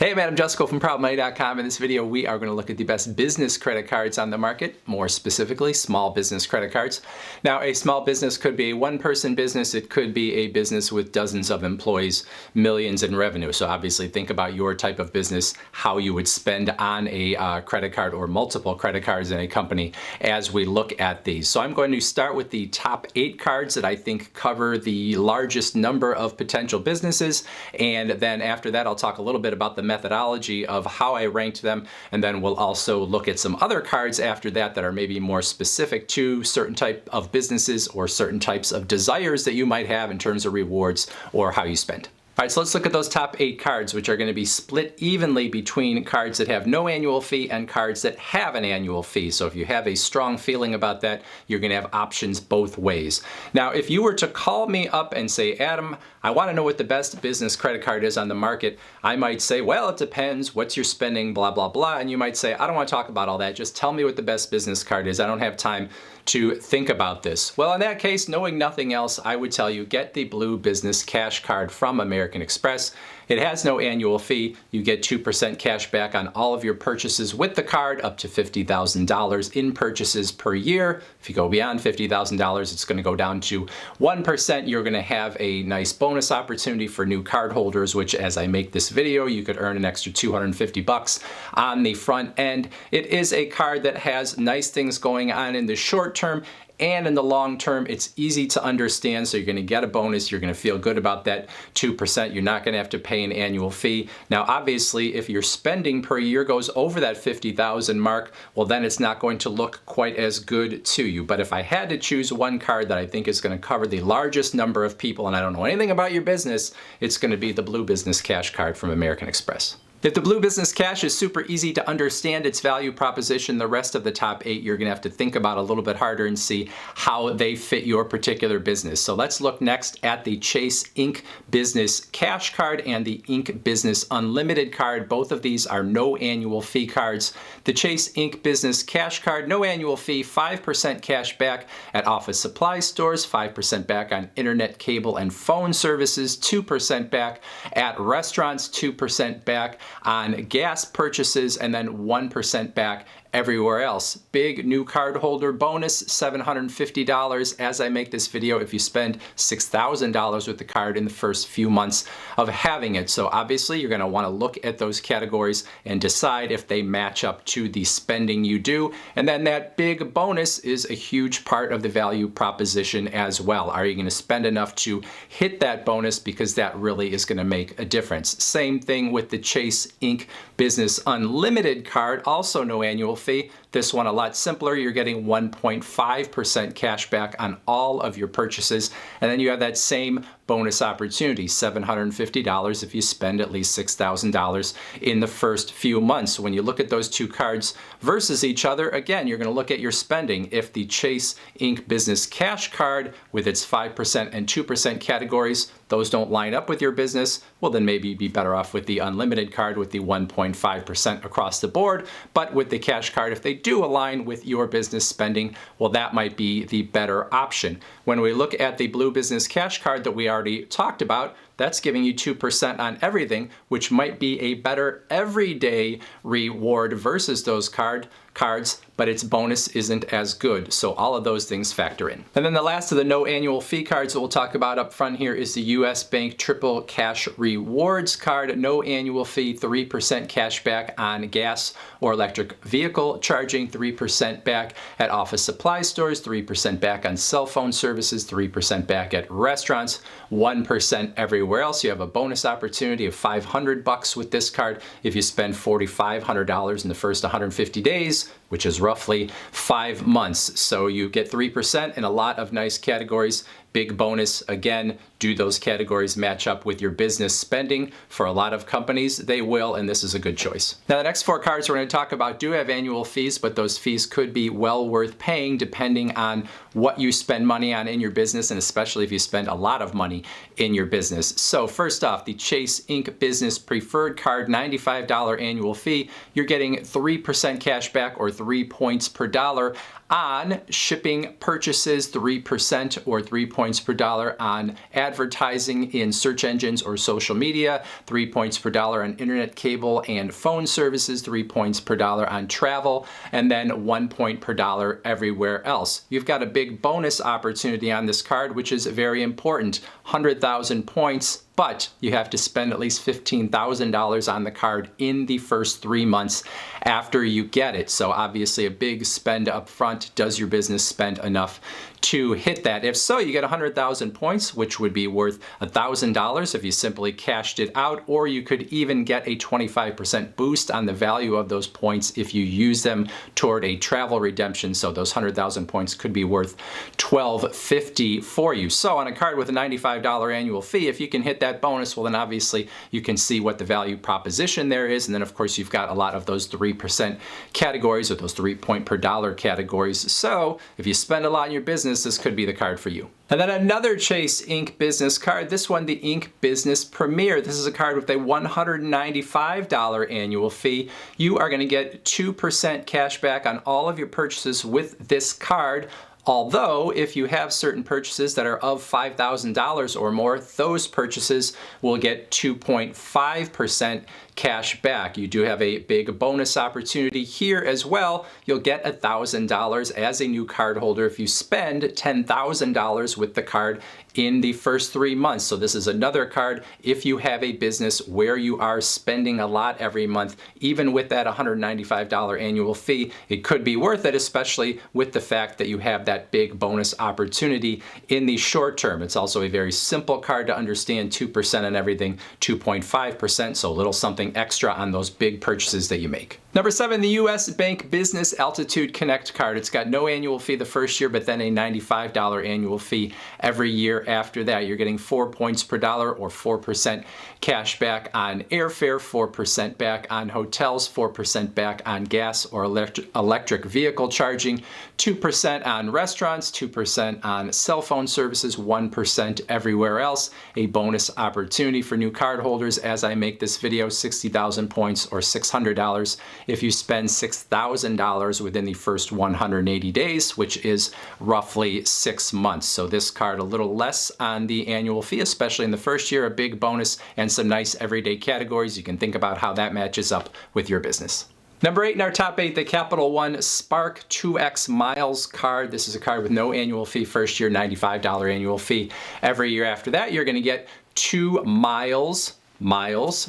Hey man, I'm Jusko from ProudMoney.com. In this video, we are going to look at the best business credit cards on the market, more specifically, small business credit cards. Now, a small business could be a one-person business. It could be a business with dozens of employees, millions in revenue. So obviously, think about your type of business, how you would spend on a credit card or multiple credit cards in a company as we look at these. So I'm going to start with the top 8 cards that I think cover the largest number of potential businesses. And then after that, I'll talk a little bit about the methodology of how I ranked them, and then we'll also look at some other cards after that that are maybe more specific to certain type of businesses or certain types of desires that you might have in terms of rewards or how you spend. All right, so let's look at those top 8 cards, which are going to be split evenly between cards that have no annual fee and cards that have an annual fee. So if you have a strong feeling about that, you're going to have options both ways. Now, if you were to call me up and say, Adam, I want to know what the best business credit card is on the market, I might say, well, it depends. What's your spending, blah, blah, blah. And you might say, I don't want to talk about all that. Just tell me what the best business card is. I don't have time to think about this. Well, in that case, knowing nothing else, I would tell you get the Blue Business Cash Card from American Express. It has no annual fee. You get 2% cash back on all of your purchases with the card, up to $50,000 in purchases per year. If you go beyond $50,000, it's going to go down to 1%. You're going to have a nice bonus opportunity for new card holders, which as I make this video, you could earn an extra $250 on the front end. It is a card that has nice things going on in the short term. And in the long term, it's easy to understand, so you're going to get a bonus. You're going to feel good about that 2%. You're not going to have to pay an annual fee. Now, obviously, if your spending per year goes over that $50,000 mark, well, then it's not going to look quite as good to you. But if I had to choose one card that I think is going to cover the largest number of people, and I don't know anything about your business, it's going to be the Blue Business Cash Card from American Express. If the Blue Business Cash is super easy to understand its value proposition, the rest of the top 8 you're going to have to think about a little bit harder and see how they fit your particular business. So let's look next at the Chase Ink Business Cash Card and the Ink Business Unlimited Card. Both of these are no annual fee cards. The Chase Ink Business Cash Card, no annual fee, 5% cash back at office supply stores, 5% back on internet, cable, and phone services, 2% back at restaurants, 2% back on gas purchases, and then 1% back everywhere else. Big new cardholder bonus, $750 as I make this video if you spend $6,000 with the card in the first few months of having it. So obviously you're going to want to look at those categories and decide if they match up to the spending you do. And then that big bonus is a huge part of the value proposition as well. Are you going to spend enough to hit that bonus? Because that really is going to make a difference. Same thing with the Chase Ink Business Unlimited Card, also no annual fee. This one a lot simpler. You're getting 1.5% cash back on all of your purchases. And then you have that same bonus opportunity, $750 if you spend at least $6,000 in the first few months. When you look at those two cards versus each other, again, you're going to look at your spending. If the Chase Ink Business Cash Card with its 5% and 2% categories, those don't line up with your business, well, then maybe you'd be better off with the Unlimited Card with the 1.5% across the board. But with the Cash Card, if they do align with your business spending, well, that might be the better option. When we look at the Blue Business Cash Card that we already talked about, that's giving you 2% on everything, which might be a better everyday reward versus those cards, but its bonus isn't as good. So all of those things factor in. And then the last of the no annual fee cards that we'll talk about up front here is the US Bank Triple Cash Rewards Card. No annual fee, 3% cash back on gas or electric vehicle charging, 3% back at office supply stores, 3% back on cell phone services, 3% back at restaurants, 1% everywhere else. You have a bonus opportunity of $500 with this card if you spend $4,500 in the first 150 days, which is roughly 5 months. So you get 3% in a lot of nice categories. Big bonus. Again, do those categories match up with your business spending? For a lot of companies, they will, and this is a good choice. Now, the next 4 cards we're going to talk about do have annual fees, but those fees could be well worth paying depending on what you spend money on in your business, and especially if you spend a lot of money in your business. So first off, the Chase Ink Business Preferred Card, $95 annual fee. You're getting 3% cash back or 3 points per dollar on shipping purchases, 3%, or 3 points per dollar on advertising in search engines or social media, 3 points per dollar on internet cable and phone services, 3 points per dollar on travel, and then 1 point per dollar everywhere else. You've got a big bonus opportunity on this card, which is very important. 100,000 points, but you have to spend at least $15,000 on the card in the first 3 months after you get it. So obviously a big spend up front. Does your business spend enough to hit that? If so, you get 100,000 points, which would be worth $1,000 if you simply cashed it out, or you could even get a 25% boost on the value of those points if you use them toward a travel redemption. So those 100,000 points could be worth $1,250 for you. So on a card with a $95 annual fee, if you can hit that bonus, well then obviously you can see what the value proposition there is. And then of course you've got a lot of those 3% categories, or those 3 point per dollar categories. So if you spend a lot in your business, this could be the card for you. And then another Chase Ink business card, this one the Ink Business Premier. This is a card with a $195 annual fee. You are going to get 2% cash back on all of your purchases with this card. Although, if you have certain purchases that are of $5,000 or more, those purchases will get 2.5% cash back. You do have a big bonus opportunity here as well. You'll get $1,000 as a new card holder if you spend $10,000 with the card in the first 3 months. So this is another card if you have a business where you are spending a lot every month, even with that $195 annual fee, it could be worth it, especially with the fact that you have that big bonus opportunity in the short term. It's also a very simple card to understand, 2% on everything, 2.5%, so a little something extra on those big purchases that you make. Number 7, the U.S. Bank Business Altitude Connect card. It's got no annual fee the first year, but then a $95 annual fee every year after that. You're getting 4 points per dollar, or 4% cash back on airfare, 4% back on hotels, 4% back on gas or electric vehicle charging, 2% on restaurants, 2% on cell phone services, 1% everywhere else. A bonus opportunity for new card holders as I make this video, 60,000 points or $600 if you spend $6,000 within the first 180 days, which is roughly 6 months. So this card a little less on the annual fee, especially in the first year, a big bonus and some nice everyday categories. You can think about how that matches up with your business. Number 8 in our top 8, the Capital One Spark 2X Miles card. This is a card with no annual fee first year, $95 annual fee. Every year after that, you're going to get 2 miles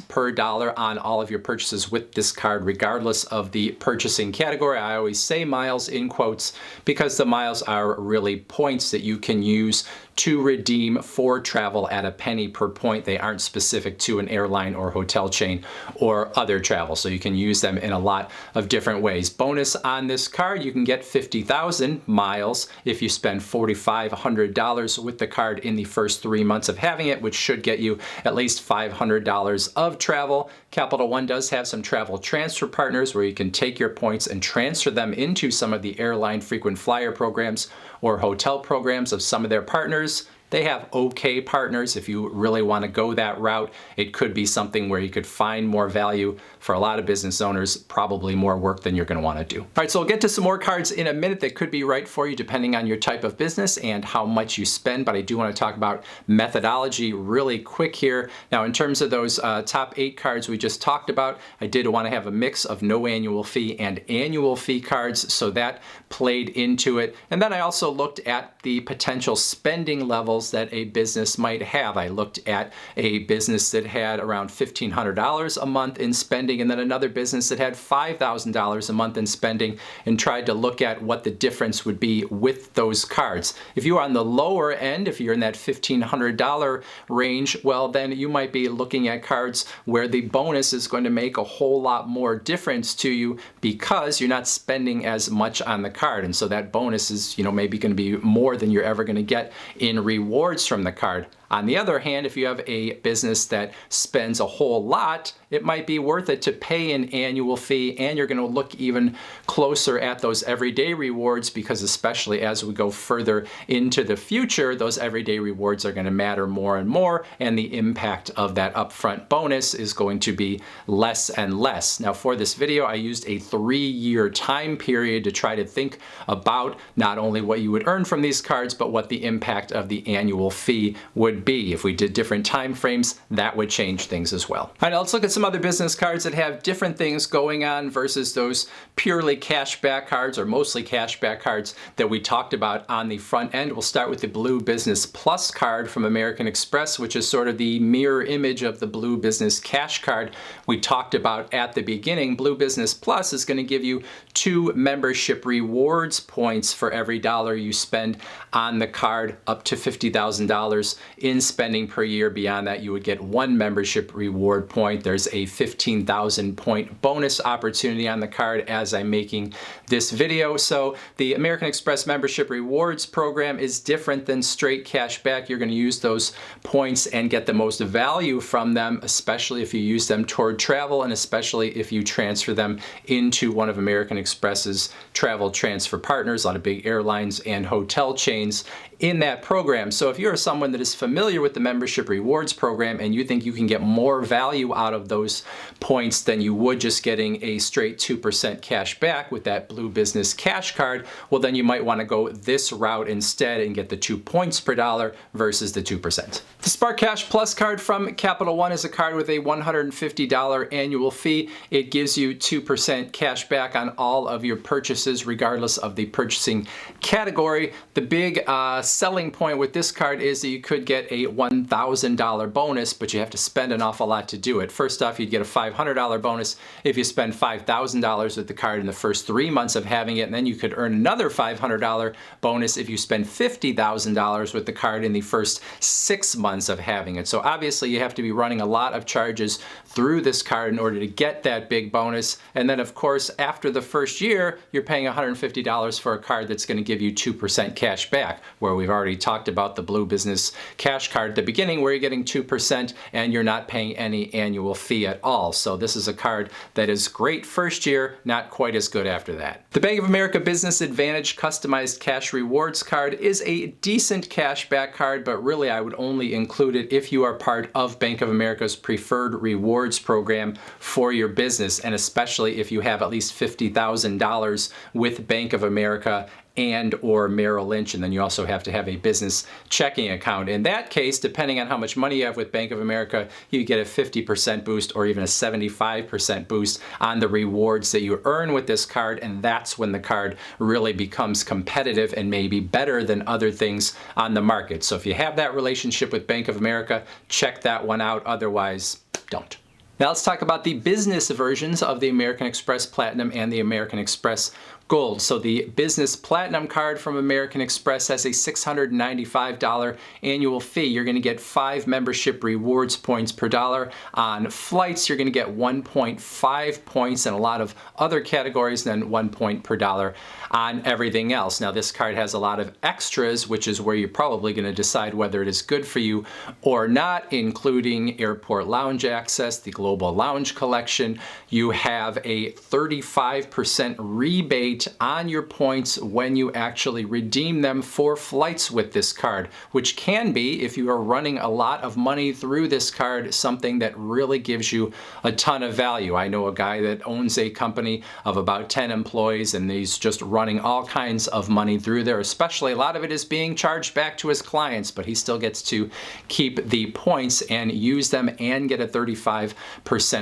per dollar on all of your purchases with this card, regardless of the purchasing category. I always say miles in quotes because the miles are really points that you can use to redeem for travel at a penny per point. They aren't specific to an airline or hotel chain or other travel, so you can use them in a lot of different ways. Bonus on this card, you can get 50,000 miles if you spend $4,500 with the card in the first 3 months of having it, which should get you at least $500 of travel. Capital One does have some travel transfer partners where you can take your points and transfer them into some of the airline frequent flyer programs or hotel programs of some of their partners. They have okay partners. If you really want to go that route, it could be something where you could find more value. For a lot of business owners, probably more work than you're going to want to do. All right, so we'll get to some more cards in a minute that could be right for you depending on your type of business and how much you spend, but I do want to talk about methodology really quick here. Now, in terms of those top 8 cards we just talked about, I did want to have a mix of no annual fee and annual fee cards, so that played into it. And then I also looked at the potential spending levels that a business might have. I looked at a business that had around $1,500 a month in spending, and then another business that had $5,000 a month in spending, and tried to look at what the difference would be with those cards. If you are on the lower end, if you're in that $1,500 range, well then you might be looking at cards where the bonus is going to make a whole lot more difference to you because you're not spending as much on the card, and so that bonus is maybe going to be more than you're ever going to get in rewards from the card. On the other hand, if you have a business that spends a whole lot, it might be worth it to pay an annual fee, and you're going to look even closer at those everyday rewards, because especially as we go further into the future, those everyday rewards are going to matter more and more, and the impact of that upfront bonus is going to be less and less. Now, for this video, I used a 3-year time period to try to think about not only what you would earn from these cards, but what the impact of the annual fee would be. If we did different time frames, that would change things as well. All right, now let's look at some other business cards that have different things going on versus those purely cashback cards, or mostly cashback cards, that we talked about on the front end. We'll start with the Blue Business Plus card from American Express, which is sort of the mirror image of the Blue Business Cash card we talked about at the beginning. Blue Business Plus is going to give you 2 membership rewards points for every dollar you spend on the card, up to $50,000 in spending per year. Beyond that, you would get 1 membership reward point. There's a 15,000 point bonus opportunity on the card as I'm making this video. So the American Express membership rewards program is different than straight cash back. You're going to use those points and get the most value from them, especially if you use them toward travel, and especially if you transfer them into one of American Express's travel transfer partners, a lot of big airlines and hotel chains in that program. So if you're someone that is familiar with the membership rewards program and you think you can get more value out of those points than you would just getting a straight 2% cash back with that Blue Business Cash card, well, then you might want to go this route instead and get the 2 points per dollar versus the 2%. The Spark Cash Plus card from Capital One is a card with a $150 annual fee. It gives you 2% cash back on all of your purchases, regardless of the purchasing category. The big selling point with this card is that you could get a $1,000 bonus, but you have to spend an awful lot to do it. First off, you'd get a $500 bonus if you spend $5,000 with the card in the first 3 months of having it, and then you could earn another $500 bonus if you spend $50,000 with the card in the first 6 months of having it. So obviously you have to be running a lot of charges through this card in order to get that big bonus. And then of course, after the first year, you're paying $150 for a card that's going to give you 2% cash back, where we've already talked about the Blue Business Cash card at the beginning, where you're getting 2% and you're not paying any annual fee at all. So this is a card that is great first year, not quite as good after that. The Bank of America Business Advantage Customized Cash Rewards card is a decent cash back card, but really I would only include it if you are part of Bank of America's Preferred Rewards program for your business, and especially if you have at least $50,000 with Bank of America and or Merrill Lynch, and then you also have to have a business checking account. In that case, depending on how much money you have with Bank of America, you get a 50% boost or even a 75% boost on the rewards that you earn with this card, and that's when the card really becomes competitive and maybe better than other things on the market. So if you have that relationship with Bank of America, check that one out. Otherwise, don't. Now let's talk about the business versions of the American Express Platinum and the American Express Gold. So the Business Platinum card from American Express has a $695 annual fee. You're going to get 5 membership rewards points per dollar. On flights, you're going to get 1.5 points, and a lot of other categories, then 1 point per dollar on everything else. Now this card has a lot of extras, which is where you're probably going to decide whether it is good for you or not, including airport lounge access, the Global Lounge Collection. You have a 35% rebate on your points when you actually redeem them for flights with this card, which can be, if you are running a lot of money through this card, something that really gives you a ton of value. I know a guy that owns a company of about 10 employees, and he's just running all kinds of money through there, especially a lot of it is being charged back to his clients, but he still gets to keep the points and use them and get a 35%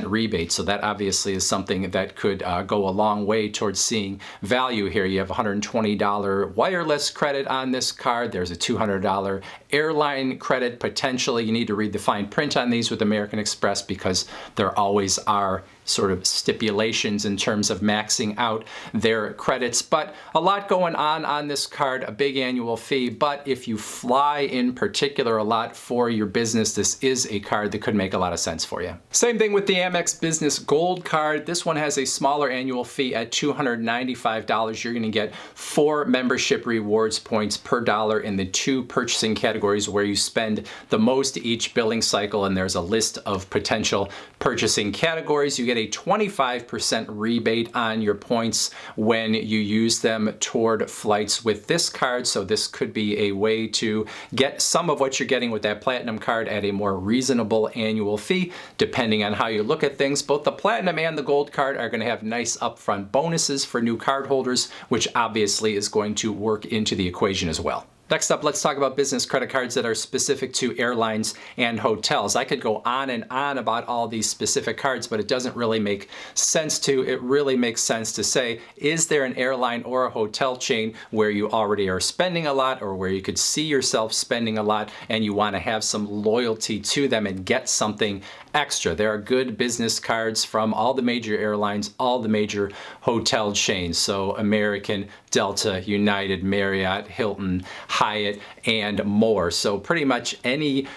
rebate. So that obviously is something that could go a long way towards seeing value here. You have $120 wireless credit on this card. There's a $200 airline credit potentially. You need to read the fine print on these with American Express because there always are sort of stipulations in terms of maxing out their credits. But a lot going on this card, a big annual fee. But if you fly in particular a lot for your business, this is a card that could make a lot of sense for you. Same thing with the Amex Business Gold card. This one has a smaller annual fee at $295. You're going to get 4 membership rewards points per dollar in the 2 purchasing categories where you spend the most each billing cycle, and there's a list of potential purchasing categories. You get a 25% rebate on your points when you use them toward flights with this card, so this could be a way to get some of what you're getting with that Platinum card at a more reasonable annual fee, depending on how you look at things. Both the Platinum and the Gold card are going to have nice upfront bonuses for new cardholders, which obviously is going to work into the equation as well. Next up, let's talk about business credit cards that are specific to airlines and hotels. I could go on and on about all these specific cards, but it doesn't really make sense to. It really makes sense to say, is there an airline or a hotel chain where you already are spending a lot, or where you could see yourself spending a lot and you want to have some loyalty to them and get something extra? There are good business cards from all the major airlines, all the major hotel chains. So American, Delta, United, Marriott, Hilton, Hyatt, and more. So pretty much any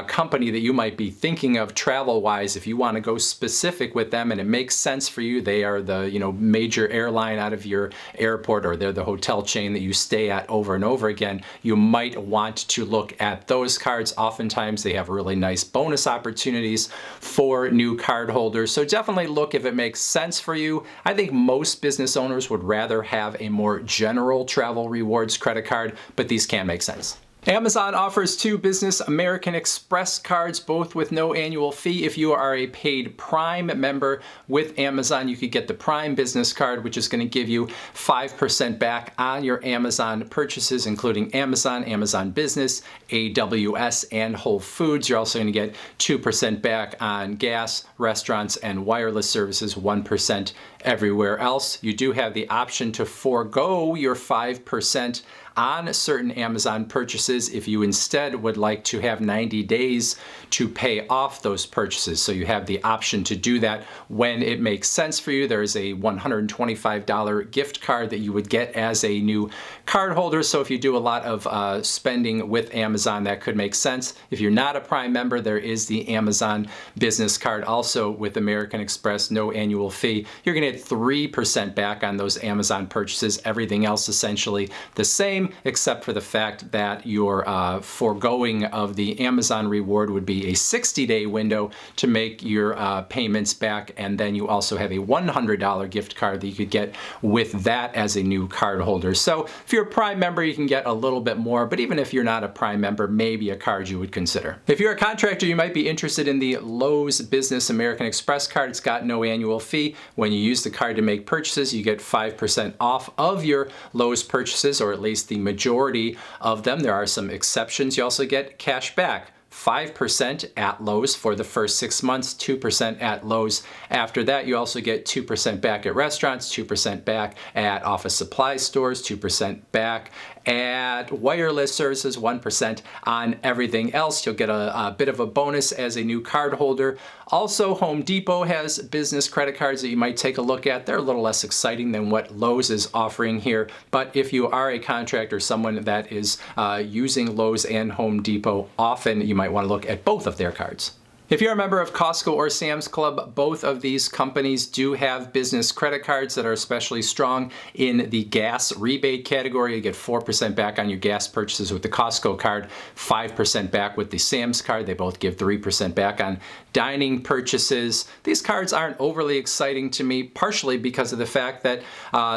company that you might be thinking of travel-wise, if you want to go specific with them and it makes sense for you, they are the major airline out of your airport, or they're the hotel chain that you stay at over and over again, you might want to look at those cards. Oftentimes they have really nice bonus opportunities for new card holders. So definitely look if it makes sense for you. I think most business owners would rather have a more general travel rewards credit card, but these can make sense. Amazon offers 2 business American Express cards, both with no annual fee. If you are a paid Prime member with Amazon, you could get the Prime business card, which is going to give you 5% back on your Amazon purchases, including Amazon, Amazon Business, AWS, and Whole Foods. You're also going to get 2% back on gas, restaurants, and wireless services, 1% everywhere else. You do have the option to forego your 5% on certain Amazon purchases if you instead would like to have 90 days to pay off those purchases. So you have the option to do that when it makes sense for you. There is a $125 gift card that you would get as a new card holder. So if you do a lot of spending with Amazon, that could make sense. If you're not a Prime member, there is the Amazon business card also with American Express, no annual fee. You're going to get 3% back on those Amazon purchases. Everything else essentially the same, except for the fact that your foregoing of the Amazon reward would be a 60-day window to make your payments back, and then you also have a $100 gift card that you could get with that as a new card holder. So if you're a Prime member, you can get a little bit more, but even if you're not a Prime member, maybe a card you would consider. If you're a contractor, you might be interested in the Lowe's Business American Express card. It's got no annual fee. When you use the card to make purchases, you get 5% off of your Lowe's purchases, or at least the majority of them. There are some exceptions. You also get cash back. 5% at Lowe's for the first 6 months, 2% at Lowe's. After that, you also get 2% back at restaurants, 2% back at office supply stores, 2% back at wireless services, 1% on everything else. You'll get a bit of a bonus as a new card holder. Also, Home Depot has business credit cards that you might take a look at. They're a little less exciting than what Lowe's is offering here, but if you are a contractor, someone that is using Lowe's and Home Depot often, you might want to look at both of their cards. If you're a member of Costco or Sam's Club, both of these companies do have business credit cards that are especially strong in the gas rebate category. You get 4% back on your gas purchases with the Costco card, 5% back with the Sam's card. They both give 3% back on dining purchases. These cards aren't overly exciting to me, partially because of the fact that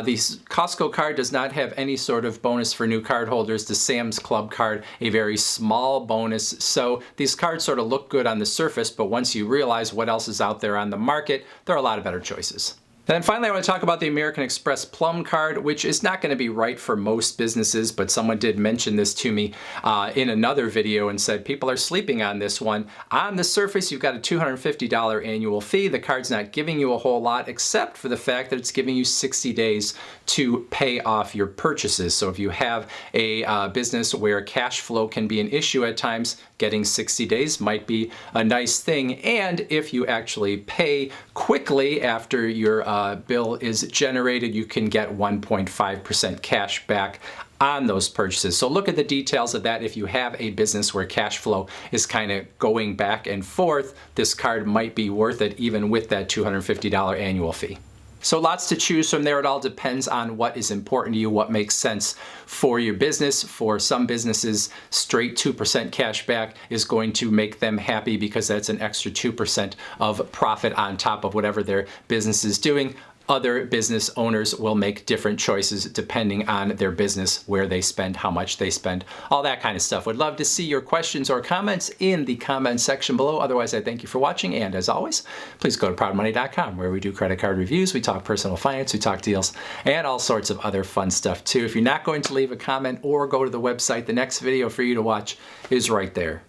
the Costco card does not have any sort of bonus for new card holders. The Sam's Club card, a very small bonus. So these cards sort of look good on the surface, but once you realize what else is out there on the market, there are a lot of better choices. And then finally, I want to talk about the American Express Plum Card, which is not going to be right for most businesses, but someone did mention this to me in another video and said people are sleeping on this one. On the surface, you've got a $250 annual fee. The card's not giving you a whole lot, except for the fact that it's giving you 60 days to pay off your purchases. So if you have a business where cash flow can be an issue at times, getting 60 days might be a nice thing. And if you actually pay quickly after your bill is generated, you can get 1.5% cash back on those purchases. So look at the details of that. If you have a business where cash flow is kind of going back and forth, this card might be worth it even with that $250 annual fee. So lots to choose from there. It all depends on what is important to you, what makes sense for your business. For some businesses, straight 2% cash back is going to make them happy because that's an extra 2% of profit on top of whatever their business is doing. Other business owners will make different choices depending on their business, where they spend, how much they spend, all that kind of stuff. Would love to see your questions or comments in the comment section below. Otherwise, I thank you for watching. And as always, please go to proudmoney.com, where we do credit card reviews, we talk personal finance, we talk deals, and all sorts of other fun stuff too. If you're not going to leave a comment or go to the website, the next video for you to watch is right there.